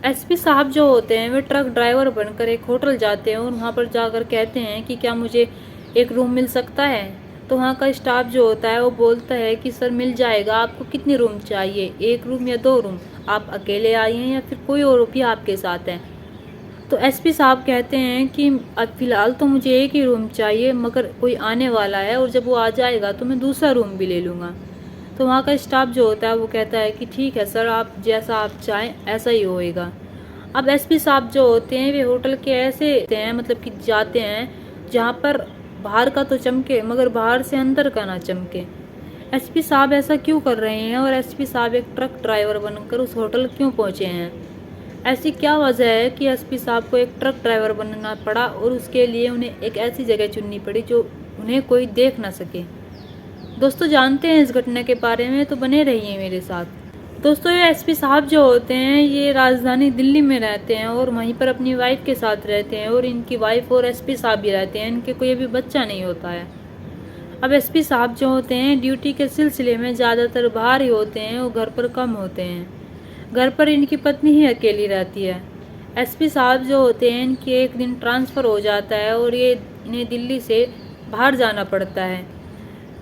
SP साहब जो होते हैं वे ट्रक ड्राइवर बनकर एक होटल जाते हैं और वहाँ पर जाकर कहते हैं कि क्या मुझे एक रूम मिल सकता है। तो वहाँ का स्टाफ जो होता है वो बोलता है कि सर मिल जाएगा, आपको कितनी रूम चाहिए, एक रूम या दो रूम, आप अकेले आए हैं या फिर कोई और भी आपके साथ है। तो एसपी साहब कहते हैं कि अब फ़िलहाल तो मुझे एक ही रूम चाहिए, मगर कोई आने वाला है और जब वो आ जाएगा तो मैं दूसरा रूम भी ले लूँगा। तो वहाँ का स्टाफ जो होता है वो कहता है कि ठीक है सर, आप जैसा आप चाहें ऐसा ही होएगा। अब एसपी साहब जो होते हैं वे होटल के ऐसे होते हैं, मतलब कि जाते हैं जहाँ पर बाहर का तो चमके मगर बाहर से अंदर का ना चमके। एसपी साहब ऐसा क्यों कर रहे हैं और एसपी साहब एक ट्रक ड्राइवर बनकर उस होटल क्यों पहुँचे हैं? ऐसी क्या वजह है कि एसपी साहब को एक ट्रक ड्राइवर बनना पड़ा और उसके लिए उन्हें एक ऐसी जगह चुननी पड़ी जो उन्हें कोई देख ना सके? दोस्तों जानते हैं इस घटना के बारे में, तो बने रहिए मेरे साथ। दोस्तों ये एसपी साहब जो होते हैं ये राजधानी दिल्ली में रहते हैं और वहीं पर अपनी वाइफ के साथ रहते हैं और इनकी वाइफ और एसपी साहब भी रहते हैं, इनके कोई अभी बच्चा नहीं होता है। अब एसपी साहब जो होते हैं ड्यूटी के सिलसिले में ज़्यादातर बाहर ही होते हैं और घर पर कम होते हैं। घर पर इनकी पत्नी ही अकेली रहती है। एसपी साहब जो होते हैं इनकी एक दिन ट्रांसफ़र हो जाता है और ये इन्हें दिल्ली से बाहर जाना पड़ता है।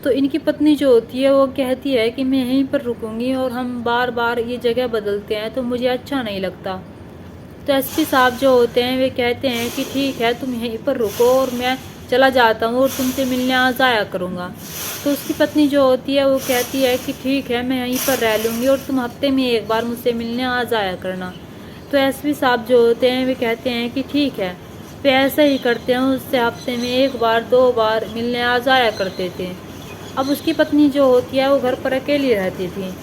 तो इनकी पत्नी जो होती है वो कहती है कि मैं यहीं पर रुकूंगी और हम बार बार ये जगह बदलते हैं तो मुझे अच्छा नहीं लगता। तो एसपी साहब जो होते हैं वे कहते हैं कि ठीक है, तुम यहीं पर रुको और मैं चला जाता हूँ और तुमसे मिलने आ जाया करूँगा। तो उसकी पत्नी जो होती है वो कहती है कि ठीक है, मैं यहीं पर रह लूँगी और तुम हफ्ते में एक बार मुझसे मिलने आ जाया करना। तो एसपी साहब जो होते हैं वे कहते हैं कि ठीक है। वे ऐसा ही करते हैं, उससे हफ्ते में एक बार दो बार मिलने आ जाया करते थे। अब उसकी पत्नी जो होती है वो घर पर अकेली रहती थी।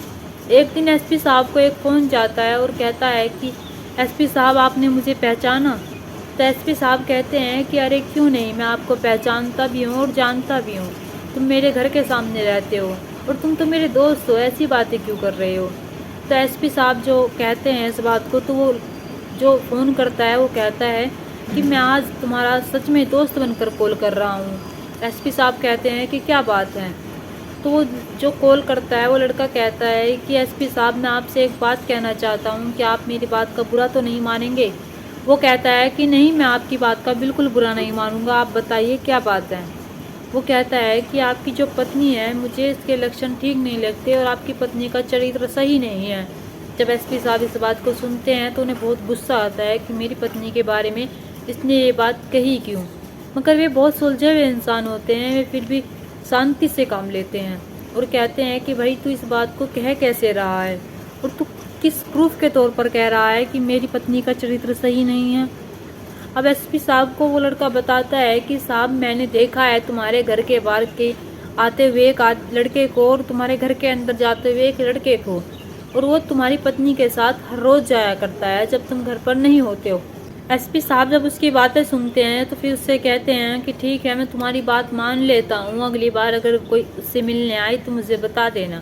एक दिन एसपी साहब को एक फ़ोन जाता है और कहता है कि एसपी साहब आपने मुझे पहचाना? तो एसपी साहब कहते हैं कि अरे क्यों नहीं, मैं आपको पहचानता भी हूँ और जानता भी हूँ, तुम मेरे घर के सामने रहते हो और तुम तो मेरे दोस्त हो, ऐसी बातें क्यों कर रहे हो? तो एसपी साहब जो कहते हैं इस बात को, तो वो जो फ़ोन करता है वो कहता है कि मैं आज तुम्हारा सच में दोस्त बनकर कॉल कर रहा हूँ। एसपी साहब कहते हैं कि क्या बात है? तो वो जो कॉल करता है वो लड़का कहता है कि एसपी साहब मैं आपसे एक बात कहना चाहता हूँ कि आप मेरी बात का बुरा तो नहीं मानेंगे? वो कहता है कि नहीं, मैं आपकी बात का बिल्कुल बुरा नहीं मानूंगा, आप बताइए क्या बात है। वो कहता है कि आपकी जो पत्नी है मुझे इसके लक्षण ठीक नहीं लगते और आपकी पत्नी का चरित्र सही नहीं है। जब एसपी साहब इस बात को सुनते हैं तो उन्हें बहुत गुस्सा आता है कि मेरी पत्नी के बारे में इसने ये बात कही क्यों। मगर वे बहुत सुलझे हुए इंसान होते हैं, वे फिर भी शांति से काम लेते हैं और कहते हैं कि भाई तू इस बात को कह कैसे रहा है और तू किस प्रूफ के तौर पर कह रहा है कि मेरी पत्नी का चरित्र सही नहीं है। अब एसपी साहब को वो लड़का बताता है कि साहब मैंने देखा है तुम्हारे घर के बाहर के आते हुए एक लड़के को और तुम्हारे घर के अंदर जाते हुए एक लड़के को, और वो तुम्हारी पत्नी के साथ हर रोज़ जाया करता है जब तुम घर पर नहीं होते हो। एसपी साहब जब उसकी बातें सुनते हैं तो फिर उससे कहते हैं कि ठीक है, मैं तुम्हारी बात मान लेता हूँ, अगली बार अगर कोई उससे मिलने आए तो मुझे बता देना।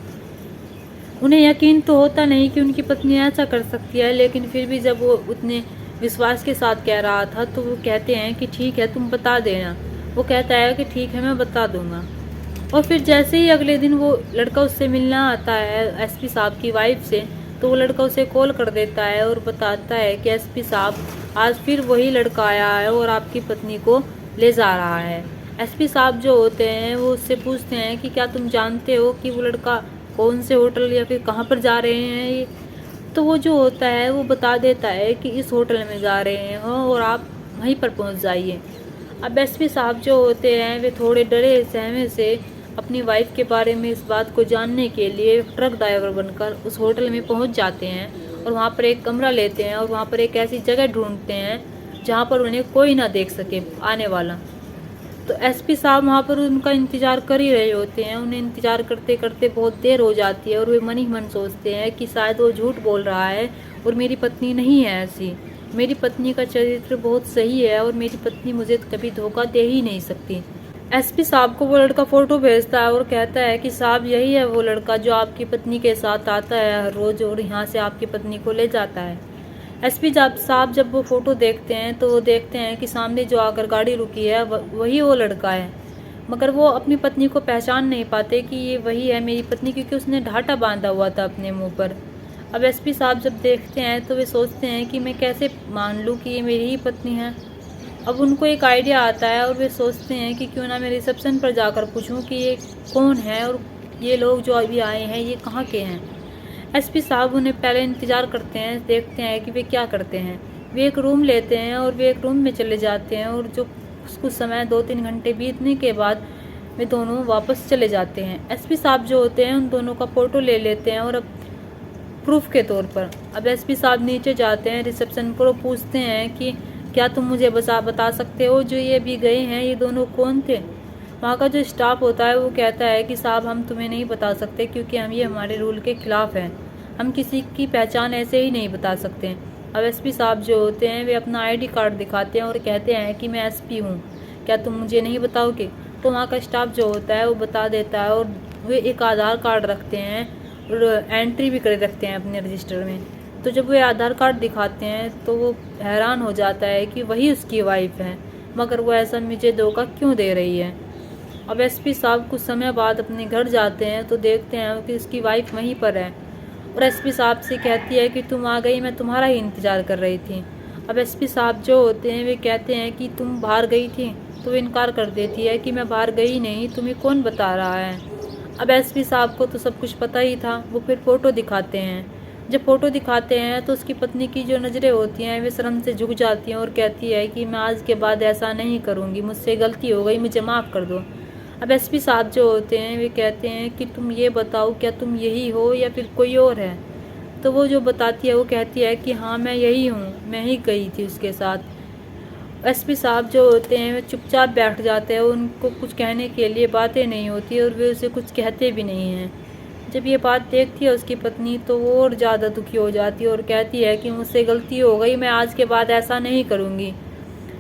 उन्हें यकीन तो होता नहीं कि उनकी पत्नी ऐसा कर सकती है, लेकिन फिर भी जब वो उतने विश्वास के साथ कह रहा था तो वो कहते हैं कि ठीक है तुम बता देना। वो कहता है कि ठीक है मैं बता दूंगा। और फिर जैसे ही अगले दिन वो लड़का उससे मिलना आता है एसपी साहब की वाइफ से, तो वो लड़का उसे कॉल कर देता है और बताता है कि एसपी साहब आज फिर वही लड़का आया है और आपकी पत्नी को ले जा रहा है। एसपी साहब जो होते हैं वो उससे पूछते हैं कि क्या तुम जानते हो कि वो लड़का कौन से होटल या फिर कहाँ पर जा रहे हैं ये? तो वो जो होता है वो बता देता है कि इस होटल में जा रहे हैं और आप वहीं पर पहुंच जाइए। अब एसपी साहब जो होते हैं वे थोड़े डरे सहमे से अपनी वाइफ के बारे में इस बात को जानने के लिए ट्रक ड्राइवर बनकर उस होटल में पहुंच जाते हैं और वहां पर एक कमरा लेते हैं और वहां पर एक ऐसी जगह ढूंढते हैं जहां पर उन्हें कोई ना देख सके आने वाला। तो एसपी साहब वहाँ पर उनका इंतज़ार कर ही रहे होते हैं। उन्हें इंतज़ार करते करते बहुत देर हो जाती है और वे मन ही मन सोचते हैं कि शायद वो झूठ बोल रहा है और मेरी पत्नी नहीं है ऐसी। मेरी पत्नी का चरित्र बहुत सही है और मेरी पत्नी मुझे कभी धोखा दे ही नहीं सकती। एसपी साहब को वो लड़का फ़ोटो भेजता है और कहता है कि साहब यही है वो लड़का जो आपकी पत्नी के साथ आता है हर रोज़ और यहाँ से आपकी पत्नी को ले जाता है। एसपी साहब जब वो फ़ोटो देखते हैं तो वो देखते हैं कि सामने जो आकर गाड़ी रुकी है वही वो लड़का है, मगर वो अपनी पत्नी को पहचान नहीं पाते कि ये वही है मेरी पत्नी, क्योंकि उसने ढाटा बांधा हुआ था अपने मुंह पर। अब एसपी साहब जब देखते हैं तो वे सोचते हैं कि मैं कैसे मान लूँ कि ये मेरी ही पत्नी है। अब उनको एक आइडिया आता है और वे सोचते हैं कि क्यों ना मैं रिसेप्शन पर जाकर पूछूं कि ये कौन है और ये लोग जो अभी आए हैं ये कहाँ के हैं। एसपी साहब उन्हें पहले इंतज़ार करते हैं, देखते हैं कि वे क्या करते हैं। वे एक रूम लेते हैं और वे एक रूम में चले जाते हैं और जो कुछ समय 2-3 घंटे बीतने के बाद वे दोनों वापस चले जाते हैं। एसपी साहब जो होते हैं उन दोनों का फ़ोटो ले लेते हैं और अब प्रूफ के तौर पर। अब एसपी साहब नीचे जाते हैं रिसेप्शन पर और पूछते हैं कि क्या तुम मुझे बता सकते हो जो ये अभी गए हैं ये दोनों कौन थे। वहाँ का जो स्टाफ होता है वो कहता है कि साहब हम तुम्हें नहीं बता सकते क्योंकि हम ये हमारे रूल के खिलाफ है, हम किसी की पहचान ऐसे ही नहीं बता सकते। अब एसपी साहब जो होते हैं वे अपना आईडी कार्ड दिखाते हैं और कहते हैं कि मैं एसपी हूँ, क्या तुम मुझे नहीं बताओगे। तो वहाँ का स्टाफ जो होता है वो बता देता है और वे एक आधार कार्ड रखते हैं और एंट्री भी कर रखते हैं अपने रजिस्टर में। तो जब वे आधार कार्ड दिखाते हैं तो वो हैरान हो जाता है कि वही उसकी वाइफ है, मगर वो ऐसा मुझे धोखा क्यों दे रही है। अब एसपी साहब कुछ समय बाद अपने घर जाते हैं तो देखते हैं कि उसकी वाइफ वहीं पर है और एसपी साहब से कहती है कि तुम आ गई, मैं तुम्हारा ही इंतज़ार कर रही थी। अब एसपी साहब जो होते हैं वे कहते हैं कि तुम बाहर गई थी, तो वो इनकार कर देती है कि मैं बाहर गई नहीं, तुम्हें कौन बता रहा है। अब एसपी साहब को तो सब कुछ पता ही था। वो फिर फ़ोटो दिखाते हैं। जब फ़ोटो दिखाते हैं तो उसकी पत्नी की जो नज़रें होती हैं वे शर्म से झुक जाती हैं और कहती है कि मैं आज के बाद ऐसा नहीं करूँगी, मुझसे गलती हो गई, मुझे माफ़ कर दो। अब एसपी साहब जो होते हैं वे कहते हैं कि तुम ये बताओ क्या तुम यही हो या फिर कोई और है। तो वो जो बताती है वो कहती है कि हाँ मैं यही हूँ, मैं ही गई थी उसके साथ। एसपी साहब जो होते हैं वे चुपचाप बैठ जाते हैं, उनको कुछ कहने के लिए बातें नहीं होती और वे उसे कुछ कहते भी नहीं हैं। जब ये बात देखती है उसकी पत्नी तो वो और ज़्यादा दुखी हो जाती है और कहती है कि मुझसे गलती हो गई, मैं आज के बाद ऐसा नहीं करूँगी।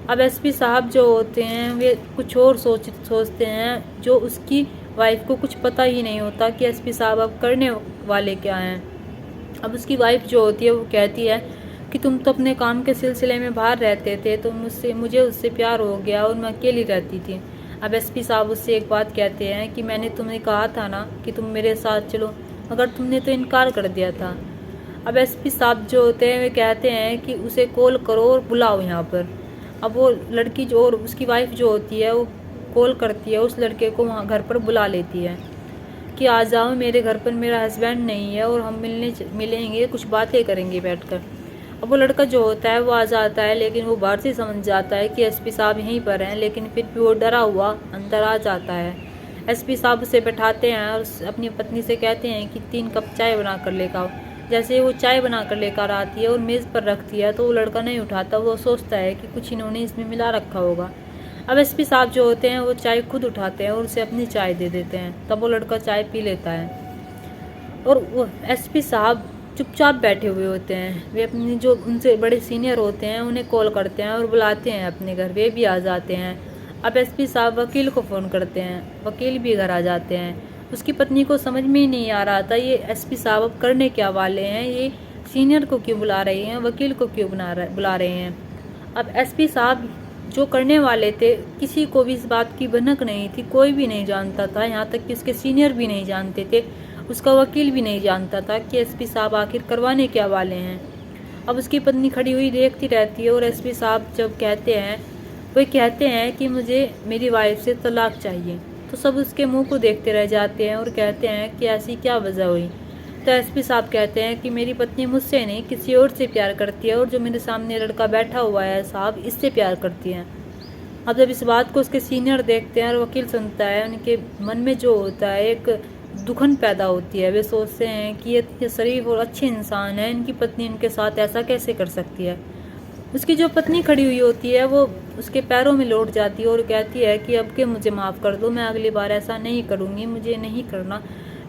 अब एसपी साहब जो होते हैं वे कुछ और सोचते हैं, जो उसकी वाइफ को कुछ पता ही नहीं होता कि एसपी साहब अब करने वाले क्या हैं। अब उसकी वाइफ जो होती है वो कहती है कि तुम तो अपने काम के सिलसिले में बाहर रहते थे, तो मुझे उससे प्यार हो गया और मैं अकेली रहती थी। अब एसपी साहब उससे एक बात कहते हैं कि मैंने तुम्हें कहा था ना कि तुम मेरे साथ चलो, मगर तुमने तो इनकार कर दिया था। अब एसपी साहब जो होते हैं वे कहते हैं कि उसे कॉल करो और बुलाओ यहाँ पर। अब वो लड़की जो और उसकी वाइफ जो होती है वो कॉल करती है, उस लड़के को वहाँ घर पर बुला लेती है कि आ जाओ मेरे घर पर, मेरा हस्बैंड नहीं है और हम मिलेंगे, कुछ बातें करेंगे बैठकर। अब वो लड़का जो होता है वो आ जाता है, लेकिन वो बाहर से समझ जाता है कि एसपी साहब यहीं पर हैं, लेकिन फिर भी वो डरा हुआ अंदर आ जाता है। एसपी साहब उसे बैठाते हैं और अपनी पत्नी से कहते हैं कि 3 कप चाय बना कर लेकर आओ। जैसे वो चाय बना कर लेकर आती है और मेज़ पर रखती है तो वो लड़का नहीं उठाता, वो सोचता है कि कुछ इन्होंने इसमें मिला रखा होगा। अब एसपी साहब जो होते हैं वो चाय खुद उठाते हैं और उसे अपनी चाय दे देते हैं, तब वो लड़का चाय पी लेता है और वो एसपी साहब चुपचाप बैठे हुए होते हैं। वे अपनी जो उनसे बड़े सीनियर होते हैं उन्हें कॉल करते हैं और बुलाते हैं अपने घर, वे भी आ जाते हैं। अब एसपी साहब वकील को फ़ोन करते हैं, वकील भी घर आ जाते हैं। उसकी पत्नी को समझ में ही नहीं आ रहा था ये एसपी साहब अब करने क्या वाले हैं, ये सीनियर को क्यों बुला रहे हैं, वकील को क्यों बुला रहे हैं। अब एसपी साहब जो करने वाले थे किसी को भी इस बात की भनक नहीं थी, कोई भी नहीं जानता था, यहाँ तक कि उसके सीनियर भी नहीं जानते थे, उसका वकील भी नहीं जानता था कि एसपी साहब आखिर करवाने क्या वाले हैं। अब उसकी पत्नी खड़ी हुई देखती रहती है और एसपी साहब जब कहते हैं कि मुझे मेरी वाइफ से तलाक चाहिए, तो सब उसके मुंह को देखते रह जाते हैं और कहते हैं कि ऐसी क्या वजह हुई। तो एसपी साहब कहते हैं कि मेरी पत्नी मुझसे नहीं किसी और से प्यार करती है और जो मेरे सामने लड़का बैठा हुआ है साहब इससे प्यार करती है। अब जब इस बात को उसके सीनियर देखते हैं और वकील सुनता है, उनके मन में जो होता है एक दुखन पैदा होती है। वे सोचते हैं कि ये शरीफ और अच्छे इंसान है, इनकी पत्नी इनके साथ ऐसा कैसे कर सकती है। उसकी जो पत्नी खड़ी हुई होती है वो उसके पैरों में लौट जाती है और कहती है कि अब के मुझे माफ़ कर दो, मैं अगली बार ऐसा नहीं करूँगी, मुझे नहीं करना,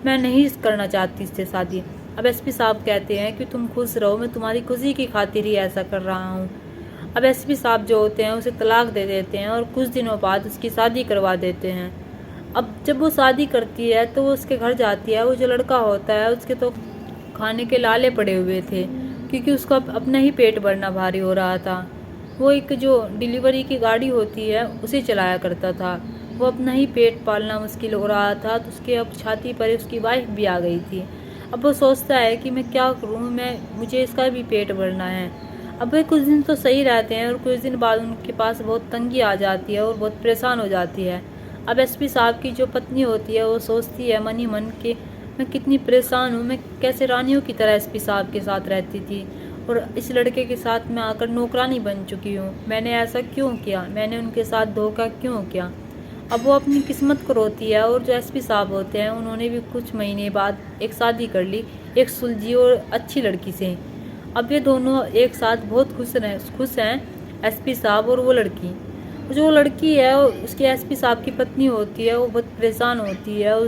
मैं नहीं करना चाहती इससे शादी। अब एसपी साहब कहते हैं कि तुम खुश रहो, मैं तुम्हारी खुशी की खातिर ही ऐसा कर रहा हूँ। अब एसपी साहब जो होते हैं उसे तलाक दे देते हैं और कुछ दिनों बाद उसकी शादी करवा देते हैं। अब जब वो शादी करती है तो वो उसके घर जाती है। वो जो लड़का होता है उसके तो खाने के लाले पड़े हुए थे, क्योंकि उसका अपना ही पेट भरना भारी हो रहा था। वो एक जो डिलीवरी की गाड़ी होती है उसे चलाया करता था, वो अपना ही पेट पालना मुश्किल हो रहा था, तो उसके अब छाती पर उसकी वाइफ भी आ गई थी। अब वो सोचता है कि मैं क्या करूँ, मुझे इसका भी पेट भरना है। अब वे कुछ दिन तो सही रहते हैं और कुछ दिन बाद उनके पास बहुत तंगी आ जाती है और बहुत परेशान हो जाती है। अब एसपी साहब की जो पत्नी होती है वो सोचती है मन ही मन कि मैं कितनी परेशान हूँ, मैं कैसे रानियों की तरह एसपी साहब के साथ रहती थी और इस लड़के के साथ मैं आकर नौकरानी बन चुकी हूँ। मैंने ऐसा क्यों किया, मैंने उनके साथ धोखा क्यों किया। अब वो अपनी किस्मत को रोती है। और जो एसपी साहब होते हैं उन्होंने भी कुछ महीने बाद एक शादी कर ली एक सुलझी और अच्छी लड़की से। अब ये दोनों एक साथ बहुत खुश हैं एसपी साहब और वो लड़की। जो वो लड़की है उसके एसपी साहब की पत्नी होती है, वो बहुत परेशान होती है,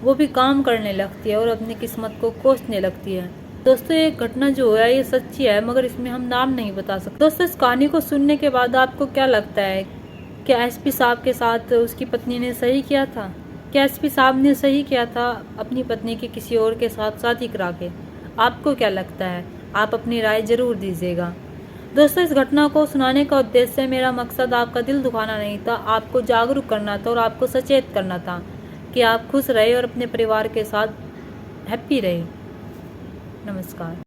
वो भी काम करने लगती है और अपनी किस्मत को कोसने लगती है। दोस्तों ये घटना जो है ये सच्ची है, मगर इसमें हम नाम नहीं बता सकते। दोस्तों इस कहानी को सुनने के बाद आपको क्या लगता है, क्या एसपी साहब के साथ उसकी पत्नी ने सही किया था? क्या एसपी साहब ने सही किया था अपनी पत्नी की किसी और के साथ शादी करा के? आपको क्या लगता है? आप अपनी राय जरूर दीजिएगा। दोस्तों इस घटना को सुनाने का उद्देश्य, मेरा मकसद आपका दिल दुखाना नहीं था, आपको जागरूक करना था और आपको सचेत करना था कि आप खुश रहे और अपने परिवार के साथ हैप्पी रहे। नमस्कार।